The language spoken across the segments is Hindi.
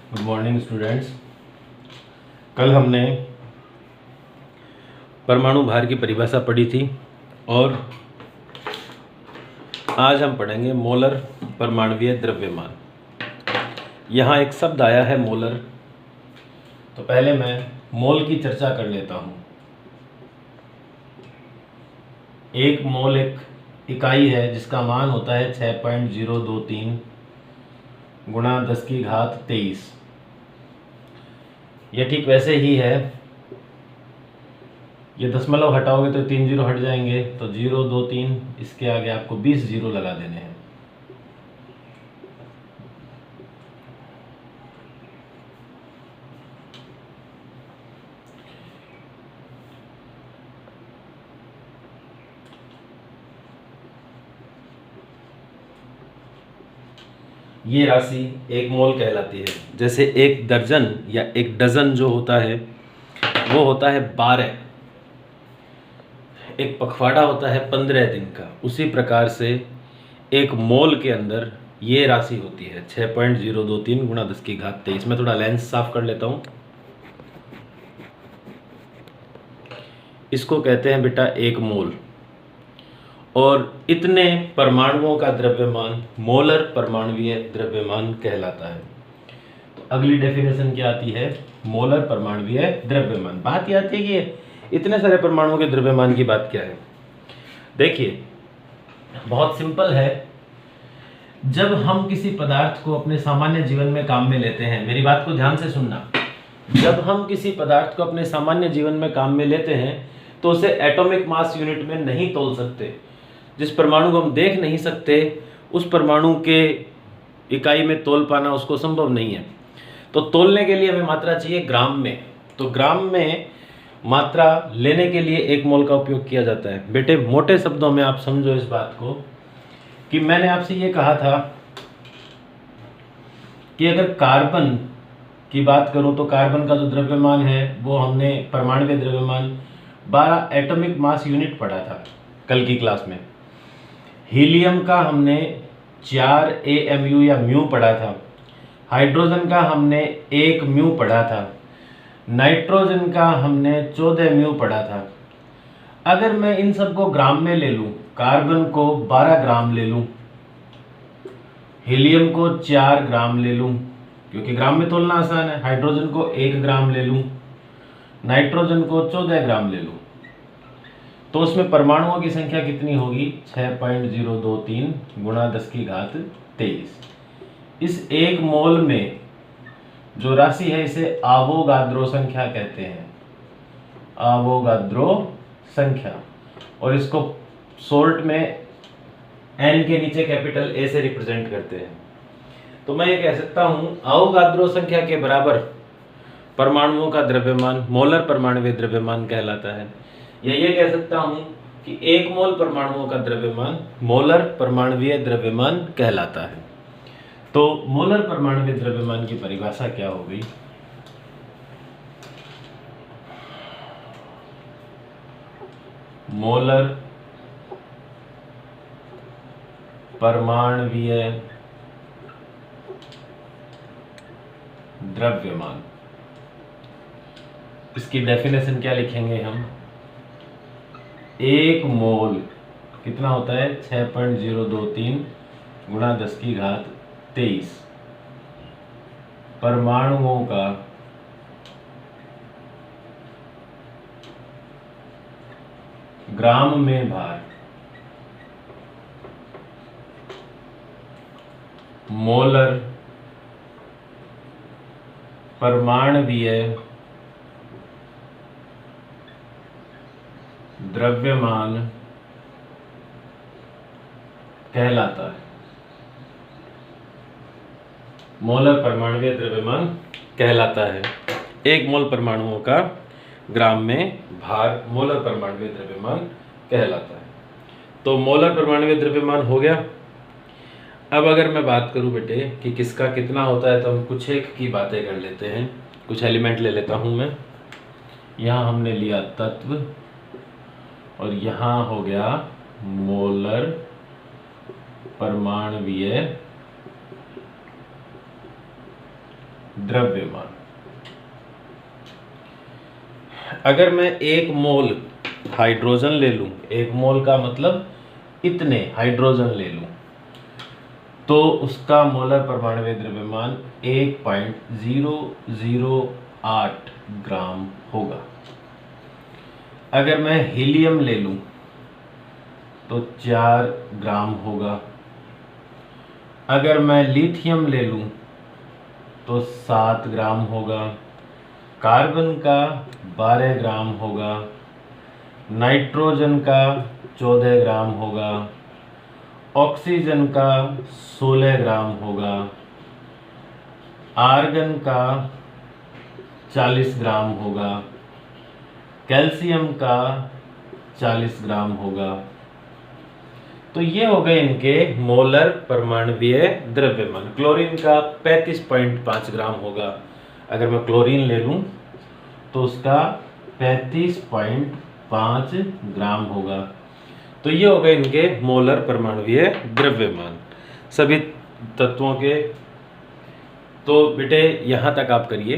Good morning students. कल हमने परमाणु भार की परिभाषा पढ़ी थी और आज हम पढ़ेंगे मोलर परमाणुवीय द्रव्यमान। यहाँ एक शब्द आया है मोलर, तो पहले मैं मोल की चर्चा कर लेता हूँ। एक मोल एक इकाई है जिसका मान होता है 6.023 गुणा 10⁻23। यह ठीक वैसे ही है, ये दशमलव हटाओगे तो 3 जीरो हट जाएंगे, तो 023 इसके आगे आपको 20 जीरो लगा देने हैं। ये राशि एक मोल कहलाती है। जैसे एक दर्जन या एक डजन जो होता है वो होता है 12, एक पखवाड़ा होता है 15 दिन का। उसी प्रकार से एक मोल के अंदर ये राशि होती है 6.023 गुणा 10⁻23। मैं थोड़ा लेंस साफ कर लेता हूँ। इसको कहते हैं बेटा एक मोल, और इतने परमाणुओं का द्रव्यमान मोलर परमाणुवीय द्रव्यमान कहलाता है। तो अगली डेफिनेशन क्या आती है? मोलर परमाणुवीय द्रव्यमान। बात यह आती है कि इतने सारे परमाणुओं के द्रव्यमान की बात क्या है। देखिए, बहुत सिंपल है। जब हम किसी पदार्थ को अपने सामान्य जीवन में काम में लेते हैं, मेरी बात को ध्यान से सुनना, जब हम किसी पदार्थ को अपने सामान्य जीवन में काम में लेते हैं तो उसे एटॉमिक मास यूनिट में नहीं तोल सकते। जिस परमाणु को हम देख नहीं सकते उस परमाणु के इकाई में तोल पाना उसको संभव नहीं है। तो तोलने के लिए हमें मात्रा चाहिए ग्राम में। तो ग्राम में मात्रा लेने के लिए एक मोल का उपयोग किया जाता है। बेटे, मोटे शब्दों में आप समझो इस बात को कि मैंने आपसे ये कहा था कि अगर कार्बन की बात करूं तो कार्बन का जो द्रव्यमान है वो हमने परमाणुवीय द्रव्यमान 12 एटॉमिक मास यूनिट पढ़ा था कल की क्लास में। हीलियम का हमने 4 AMU या म्यू पढ़ा था। हाइड्रोजन का हमने 1 म्यू पढ़ा था। नाइट्रोजन का हमने 14 म्यू पढ़ा था। अगर मैं इन सबको ग्राम में ले लूं, कार्बन को 12 ग्राम ले लूं, हीलियम को 4 ग्राम ले लूं क्योंकि ग्राम में तोलना आसान है, हाइड्रोजन को 1 ग्राम ले लूं, नाइट्रोजन को 14 ग्राम ले लूं, तो उसमें परमाणुओं की संख्या कितनी होगी? 6.023 गुणा 10⁻23। इस एक मोल में जो राशि है इसे आवोगाद्रो संख्या कहते हैं, आवोगाद्रो संख्या। और इसको शॉर्ट में एन के नीचे कैपिटल ए से रिप्रेजेंट करते हैं। तो मैं ये कह सकता हूं आवोगाद्रो संख्या के बराबर परमाणुओं का द्रव्यमान मोलर परमाणुवीय द्रव्यमान कहलाता है। या ये कह सकता हूं कि एक मोल परमाणुओं का द्रव्यमान मोलर परमाणुवीय द्रव्यमान कहलाता है। तो मोलर परमाणुवीय द्रव्यमान की परिभाषा क्या हो गई? मोलर परमाणुवीय द्रव्यमान। इसकी डेफिनेशन क्या लिखेंगे हम? एक मोल कितना होता है? 6.023 गुणा 10⁻23 परमाणुओं का ग्राम में भार। मोलर परमाणुवीय द्रव्यमान कहलाता है। मोलर परमाणुवीय द्रव्यमान कहलाता है। एक मोल परमाणुओं का ग्राम में भार मोलर परमाणुवीय द्रव्यमान कहलाता है। तो मोलर परमाणुवीय द्रव्यमान हो गया। अब अगर मैं बात करूं बेटे कि किसका कितना होता है, तो हम कुछ एक की बातें कर लेते हैं। कुछ एलिमेंट ले लेता हूं मैं। यहाँ हमने लिया तत्व और यहाँ हो गया मोलर परमाणुवीय द्रव्यमान। अगर मैं 1 मोल हाइड्रोजन ले लूं, 1 मोल का मतलब इतने हाइड्रोजन ले लूं, तो उसका मोलर परमाणु द्रव्यमान 1.008 ग्राम होगा। अगर मैं हीलियम ले लूं तो 4 ग्राम होगा। अगर मैं लिथियम ले लूं तो 7 ग्राम होगा। कार्बन का 12 ग्राम होगा। नाइट्रोजन का 14 ग्राम होगा। ऑक्सीजन का 16 ग्राम होगा। आर्गन का 40 ग्राम होगा। कैल्शियम का 40 ग्राम होगा। तो ये हो गए इनके मोलर परमाणुवीय द्रव्यमान। क्लोरीन का 35.5 ग्राम होगा। अगर मैं क्लोरीन ले लूं तो उसका 35.5 ग्राम होगा। तो ये हो गए इनके मोलर परमाणुवीय द्रव्यमान सभी तत्वों के। तो बेटे यहाँ तक आप करिए।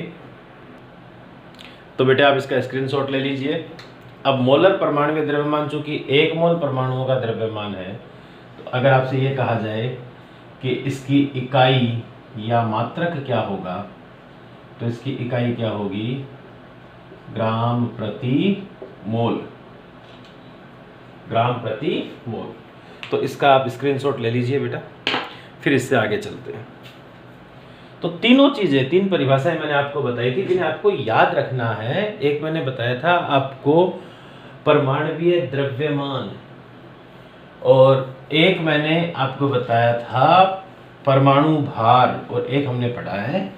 तो बेटे आप इसका स्क्रीनशॉट ले लीजिए। अब मोलर परमाणुवीय द्रव्यमान चूंकि 1 मोल परमाणुओं का द्रव्यमान है, तो अगर आपसे ये कहा जाए कि इसकी इकाई या मात्रक क्या होगा, तो इसकी इकाई क्या होगी? ग्राम प्रति मोल। ग्राम प्रति मोल। तो इसका आप स्क्रीनशॉट ले लीजिए बेटा, फिर इससे आगे चलते हैं। तो तीनों चीजें, 3 परिभाषाएं मैंने आपको बताई थी जिन्हें आपको याद रखना है। एक मैंने बताया था आपको परमाणुवीय द्रव्यमान, और एक मैंने आपको बताया था परमाणु भार, और एक हमने पढ़ा है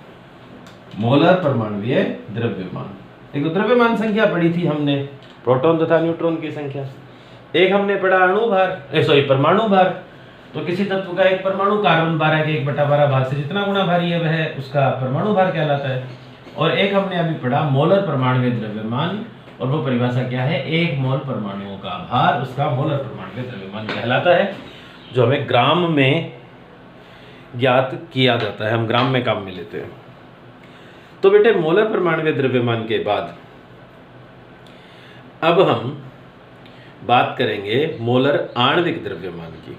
मोलर परमाणुवीय द्रव्यमान। एक तो द्रव्यमान संख्या पढ़ी थी हमने, प्रोटॉन तथा न्यूट्रॉन की संख्या। एक हमने पढ़ा अणु भार, परमाणु भार। तो किसी तत्व का एक परमाणु कार्बन 12 के 1/12 भाग से जितना गुना भारी है वह उसका परमाणु भार कहलाता है। और एक हमने अभी पढ़ा मोलर परमाणुवीय द्रव्यमान, और वो परिभाषा क्या है? 1 मोल परमाणुओं का भार उसका मोलर परमाणुवीय द्रव्यमान कहलाता है, जो हमें ग्राम में ज्ञात किया जाता है। हम ग्राम में काम में लेते हैं। तो बेटे मोलर परमाणुवीय द्रव्यमान के बाद अब हम बात करेंगे मोलर आणविक द्रव्यमान की।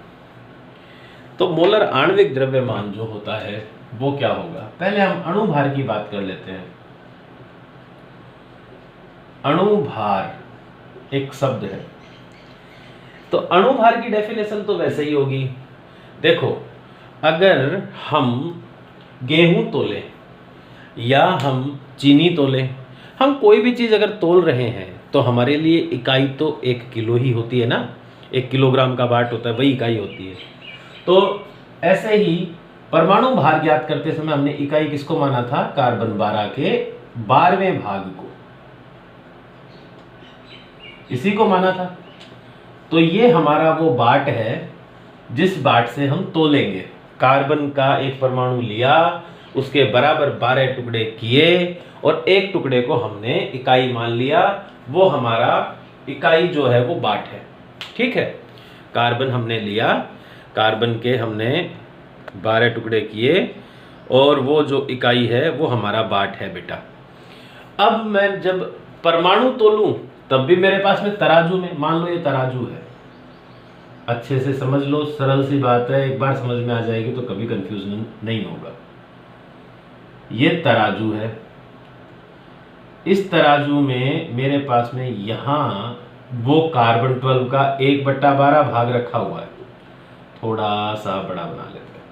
तो मोलर आणविक द्रव्यमान जो होता है वो क्या होगा? पहले हम अणु भार की बात कर लेते हैं। अणु भार एक शब्द है। तो अणु भार की डेफिनेशन तो वैसे ही होगी। देखो, अगर हम गेहूं तोलें या हम चीनी तोलें, हम कोई भी चीज अगर तोल रहे हैं तो हमारे लिए इकाई तो 1 किलो ही होती है ना। 1 किलोग्राम का बाट होता है, वही इकाई होती है। तो ऐसे ही परमाणु भार ज्ञात करते समय हमने इकाई किसको माना था? कार्बन 12 के 12वें भाग को, इसी को माना था। तो ये हमारा वो बाट है जिस बाट से हम तोलेंगे। कार्बन का एक परमाणु लिया, उसके बराबर 12 टुकड़े किए, और एक टुकड़े को हमने इकाई मान लिया। वो हमारा इकाई जो है वो बाट है। ठीक है, कार्बन हमने लिया, कार्बन के हमने 12 टुकड़े किए, और वो जो इकाई है वो हमारा बाट है बेटा। अब मैं जब परमाणु तोलूं तब भी मेरे पास में तराजू में, मान लो ये तराजू है, अच्छे से समझ लो, सरल सी बात है, एक बार समझ में आ जाएगी तो कभी कंफ्यूजन नहीं होगा। ये तराजू है, इस तराजू में मेरे पास में यहाँ वो कार्बन 12 का 1/12 भाग रखा हुआ है। थोड़ा सा बड़ा बना लेते हैं।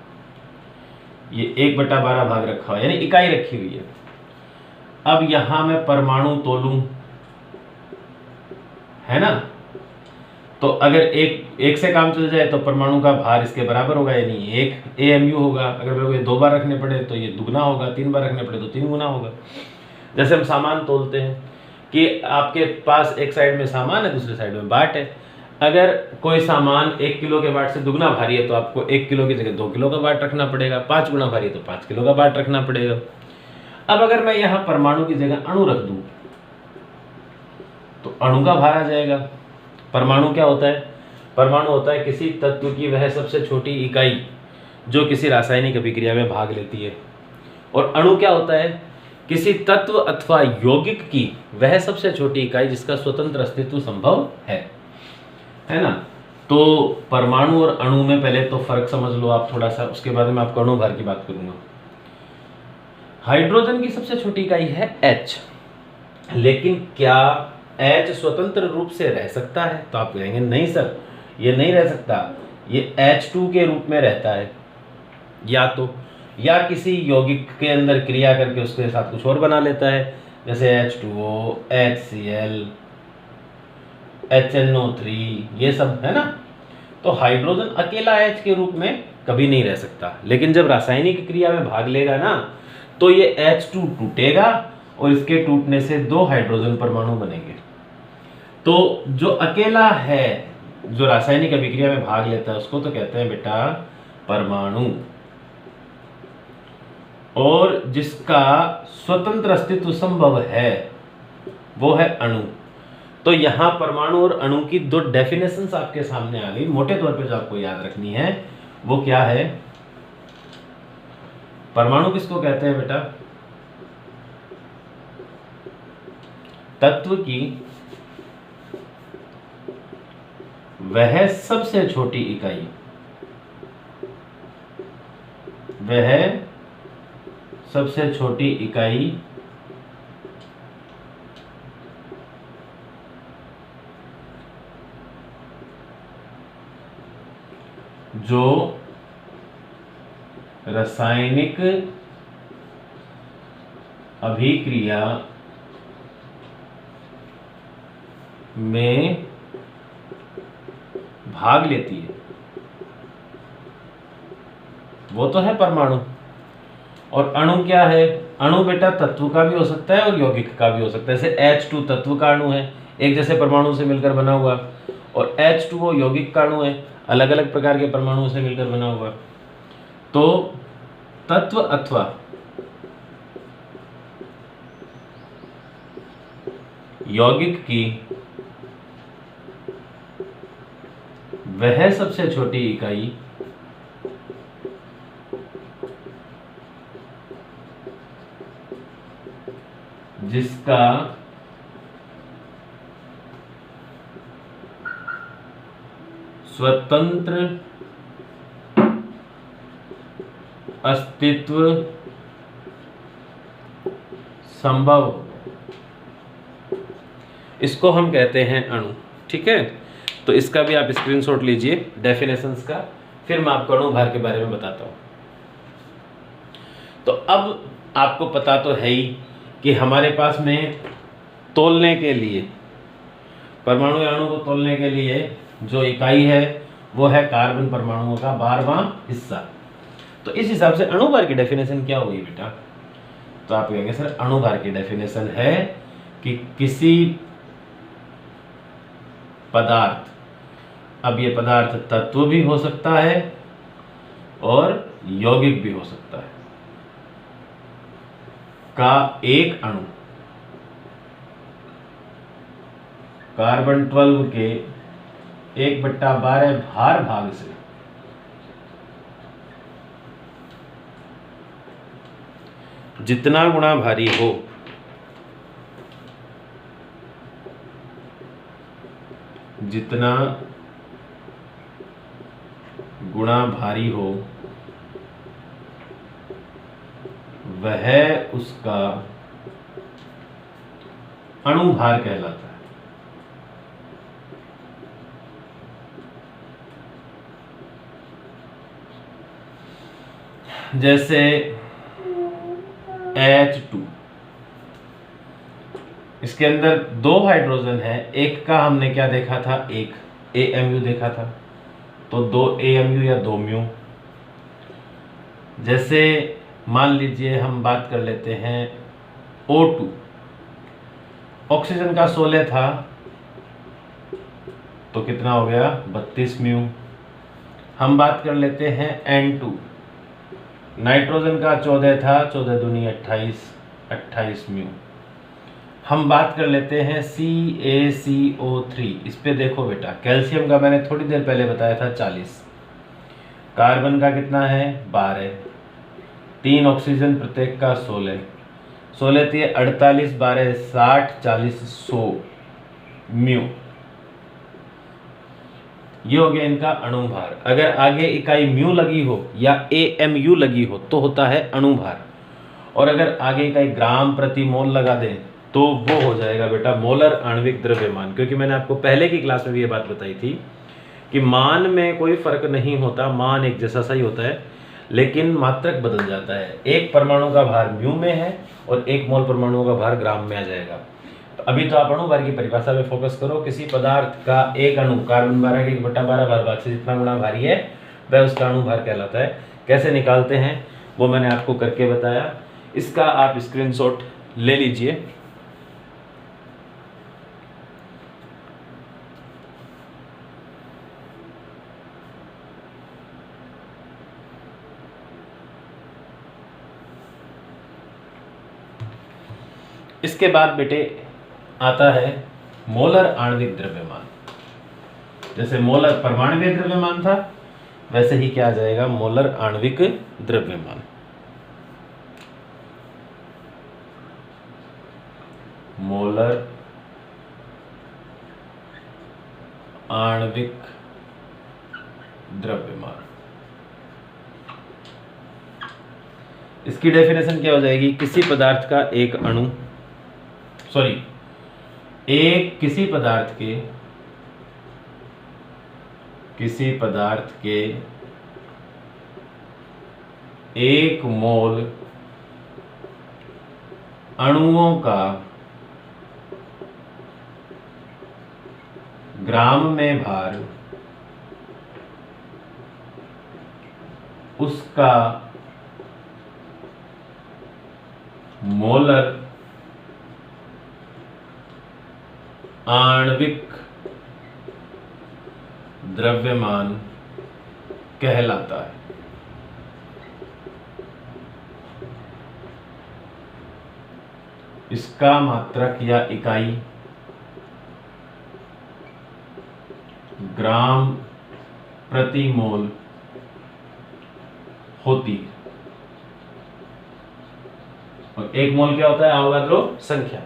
ये 1/12 भाग रखा हुआ है, यानी इकाई रखी हुई है। अब यहां मैं परमाणु तोलूं, है ना? तो अगर एक से काम चल जाए तो परमाणु का भार इसके बराबर होगा, यानी 1 AMU होगा। अगर मेरे को ये 2 बार रखने पड़े तो ये दुगना होगा, 3 बार रखने पड़े तो 3 गुना होगा। जैसे हम सामान तोलते हैं कि आपके पास एक साइड में सामान है, दूसरे साइड में बाट है। अगर कोई सामान 1 किलो के बाट से दुगना भारी है तो आपको 1 किलो की जगह 2 किलो का बाट रखना पड़ेगा। 5 गुना भारी है तो 5 किलो का बाट रखना पड़ेगा। अब अगर मैं यहाँ परमाणु की जगह अणु रख दूं तो अणु का भार आ जाएगा। परमाणु क्या होता है? परमाणु होता है किसी तत्व की वह सबसे छोटी इकाई जो किसी रासायनिक अभिक्रिया में भाग लेती है। और अणु क्या होता है? किसी तत्व अथवा यौगिक की वह सबसे छोटी इकाई जिसका स्वतंत्र अस्तित्व संभव है ना। तो परमाणु और अणु में पहले तो फर्क समझ लो आप थोड़ा सा, उसके बाद में आपको अणु भार की बात करूंगा। हाइड्रोजन की सबसे छोटी इकाई है H, लेकिन क्या H स्वतंत्र रूप से रह सकता है? तो आप कहेंगे नहीं सर, ये नहीं रह सकता, ये H2 के रूप में रहता है, या किसी यौगिक के अंदर क्रिया करके उसके साथ कुछ और बना लेता है, जैसे H2O, HCl, HNO3, ये सब है ना। तो हाइड्रोजन अकेला H के रूप में कभी नहीं रह सकता, लेकिन जब रासायनिक क्रिया में भाग लेगा ना तो ये H2 टूटेगा और इसके टूटने से 2 हाइड्रोजन परमाणु बनेंगे। तो जो अकेला है, जो रासायनिक अभिक्रिया में भाग लेता है, उसको तो कहते हैं बेटा परमाणु, और जिसका स्वतंत्र अस्तित्व संभव है वो है अणु। तो यहां परमाणु और अणु की 2 डेफिनेशंस आपके सामने आ गई। मोटे तौर पे जो आपको याद रखनी है वो क्या है? परमाणु किसको कहते हैं बेटा? तत्व की वह सबसे छोटी इकाई, वह सबसे छोटी इकाई जो रासायनिक अभिक्रिया में भाग लेती है, वो तो है परमाणु। और अणु क्या है? अणु बेटा तत्व का भी हो सकता है और यौगिक का भी हो सकता है। जैसे H2 तत्व का अणु है, एक जैसे परमाणु से मिलकर बना हुआ, और H2O यौगिक का अणु है, अलग अलग प्रकार के परमाणुओं से मिलकर बना हुआ। तो तत्व अथवा यौगिक की वह सबसे छोटी इकाई जिसका स्वतंत्र अस्तित्व संभव, इसको हम कहते हैं अणु। ठीक है, तो इसका भी आप स्क्रीनशॉट लीजिए डेफिनेशंस का, फिर मैं आपको अणु भार के बारे में बताता हूं। तो अब आपको पता तो है ही कि हमारे पास में तोलने के लिए, परमाणु या अणु को तोलने के लिए जो इकाई है वो है कार्बन परमाणुओं का 12वां हिस्सा। तो इस हिसाब से अणु भार की डेफिनेशन क्या हुई बेटा? तो आप कहेंगे सर अणु भार की डेफिनेशन है कि किसी पदार्थ, अब ये पदार्थ तत्व भी हो सकता है और यौगिक भी हो सकता है, का एक अणु कार्बन 12 के 1/12 भार भाग से जितना गुणा भारी हो, जितना गुणा भारी हो वह उसका अणु भार कहलाता है। जैसे H2, इसके अंदर 2 हाइड्रोजन है, एक का हमने क्या देखा था? एक AMU देखा था, तो 2 AMU या 2 म्यू। जैसे मान लीजिए हम बात कर लेते हैं O2, ऑक्सीजन का 16 था तो कितना हो गया? 32 म्यू। हम बात कर लेते हैं N2, नाइट्रोजन का 14 था, 14 दूनी 28, 28 म्यू। हम बात कर लेते हैं CaCO3, इस पे देखो बेटा, कैल्शियम का मैंने थोड़ी देर पहले बताया था 40, कार्बन का कितना है? 12, 3 ऑक्सीजन प्रत्येक का 16, 16 थी 48 12 60 40 100 म्यू। ये हो गया इनका अणुभार। अगर आगे इकाई म्यू लगी हो या AMU लगी हो तो होता है अणुभार, और अगर आगे इकाई ग्राम प्रति मोल लगा दें तो वो हो जाएगा बेटा मोलर आणविक द्रव्यमान। क्योंकि मैंने आपको पहले की क्लास में भी ये बात बताई थी कि मान में कोई फर्क नहीं होता, मान एक जैसा सा ही होता है, लेकिन मात्रक बदल जाता है। एक परमाणु का भार म्यू में है और 1 मोल परमाणु का भार ग्राम में आ जाएगा। तो अभी तो आप अणुभार की परिभाषा पे फोकस करो। किसी पदार्थ का एक अणु कार्बन 12 के 1/12 भार से जितना गुना भारी है वह उसका अणुभार कहलाता है। कैसे निकालते हैं वो मैंने आपको करके बताया, इसका आप स्क्रीनशॉट ले लीजिए। इसके बाद बेटे आता है मोलर आणविक द्रव्यमान। जैसे मोलर परमाणुवीय द्रव्यमान था वैसे ही क्या आ जाएगा मोलर आणविक द्रव्यमान। मोलर आणविक द्रव्यमान, इसकी डेफिनेशन क्या हो जाएगी? किसी पदार्थ का एक अणु किसी पदार्थ के 1 मोल अणुओं का ग्राम में भार उसका मोलर आणविक द्रव्यमान कहलाता है। इसका मात्रक या इकाई ग्राम प्रति मोल होती है। और 1 मोल क्या होता है? अवोगाद्रो संख्या।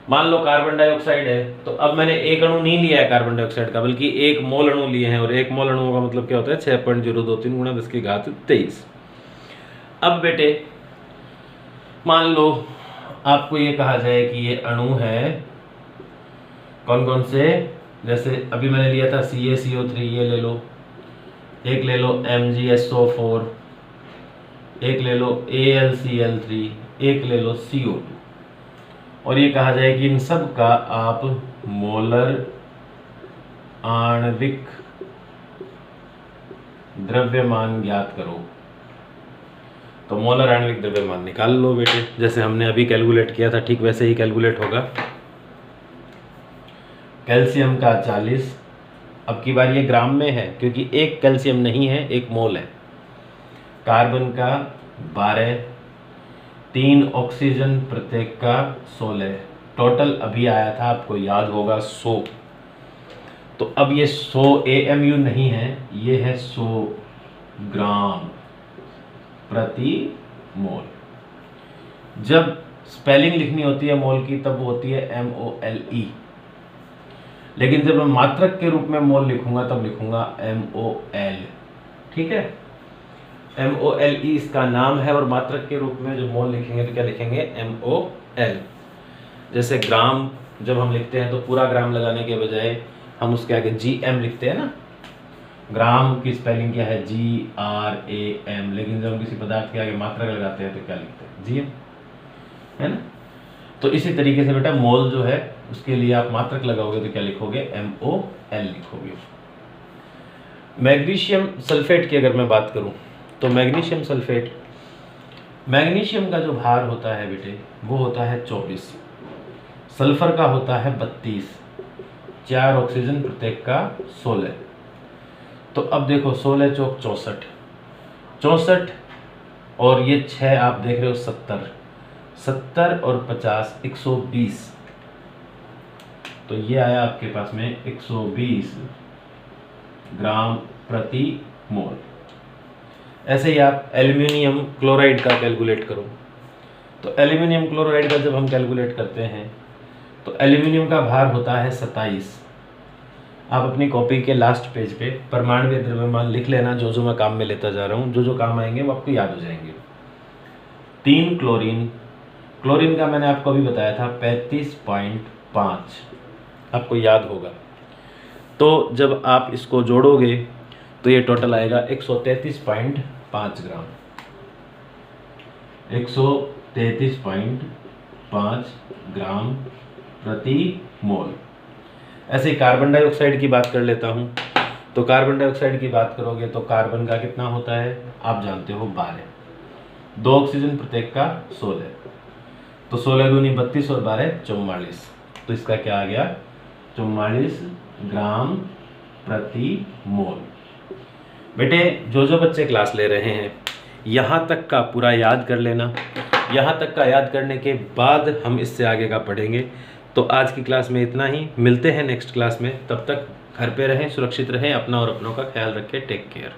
मान लो कार्बन डाइऑक्साइड है, तो अब मैंने एक अणु नहीं लिया है कार्बन डाइऑक्साइड का, बल्कि 1 मोल अणु लिए हैं, और 1 मोल अणुओं का मतलब क्या होता है? 6.023 गुणा 10 की घात 23। अब बेटे मान लो आपको ये कहा जाए कि ये अणु है कौन कौन से, जैसे अभी मैंने लिया था CaCO3, ये ले लो, एक ले लो MgSO4, एक ले लो AlCl3, एक ले लो CO2, और ये कहा जाए कि इन सब का आप मोलर आणविक द्रव्यमान ज्ञात करो। तो मोलर आणविक द्रव्यमान निकाल लो बेटे, जैसे हमने अभी कैलकुलेट किया था ठीक वैसे ही कैलकुलेट होगा। कैल्शियम का 40, अब की बार ये ग्राम में है क्योंकि एक कैल्शियम नहीं है, 1 मोल है। कार्बन का 12, 3 ऑक्सीजन प्रत्येक का 16, टोटल अभी आया था आपको याद होगा 100। तो अब ये 100 AMU नहीं है, ये है 100 ग्राम प्रति मोल। जब स्पेलिंग लिखनी होती है मोल की तब वो होती है MOLE, लेकिन जब मैं मात्रक के रूप में मोल लिखूंगा तब लिखूंगा MOL। ठीक है, MOLE इसका नाम है, और मात्रक के रूप में जब मोल लिखेंगे तो क्या लिखेंगे? MOL। जैसे ग्राम जब हम लिखते हैं तो पूरा ग्राम लगाने के बजाय हम उसके आगे GM लिखते हैं ना। ग्राम की स्पेलिंग क्या है? GRAM, लेकिन जब हम किसी पदार्थ के आगे मात्रक लगाते हैं तो क्या लिखते हैं? GM, है ना। तो इसी तरीके से बेटा मोल जो है उसके लिए आप मात्रक लगाओगे तो क्या लिखोगे? MOL लिखोगे। मैग्नीशियम सल्फेट की अगर मैं बात करूं तो मैग्नीशियम सल्फेट, मैग्नीशियम का जो भार होता है बेटे वो होता है 24, सल्फर का होता है 32, 4 ऑक्सीजन प्रत्येक का 16। तो अब देखो 16 चौक 64, 64 और ये 6 आप देख रहे हो 70, 70 और 50 120। तो ये आया आपके पास में 120 ग्राम प्रति मोल। ऐसे ही आप एल्युमिनियम क्लोराइड का कैलकुलेट करो। तो एल्युमिनियम क्लोराइड का जब हम कैलकुलेट करते हैं तो एल्युमिनियम का भार होता है 27। आप अपनी कॉपी के लास्ट पेज पे परमाणु द्रव्यमान लिख लेना, जो जो मैं काम में लेता जा रहा हूँ, जो जो काम आएंगे वो आपको याद हो जाएंगे। 3 क्लोरीन, क्लोरीन का मैंने आपको अभी बताया था 35.5, आपको याद होगा। तो जब आप इसको जोड़ोगे तो ये टोटल आएगा 133.5 ग्राम, 133.5 ग्राम प्रति मोल। ऐसे ही कार्बन डाइऑक्साइड की बात कर लेता हूँ। तो कार्बन डाइऑक्साइड की बात करोगे तो कार्बन का कितना होता है, आप जानते हो 12, 2 ऑक्सीजन प्रत्येक का 16, तो 16 दूनी 32 और 12 44, तो इसका क्या आ गया 44 ग्राम प्रति मोल। बेटे जो जो बच्चे क्लास ले रहे हैं यहाँ तक का पूरा याद कर लेना। यहाँ तक का याद करने के बाद हम इससे आगे का पढ़ेंगे। तो आज की क्लास में इतना ही, मिलते हैं नेक्स्ट क्लास में। तब तक घर पे रहें, सुरक्षित रहें, अपना और अपनों का ख्याल रखें। Take care.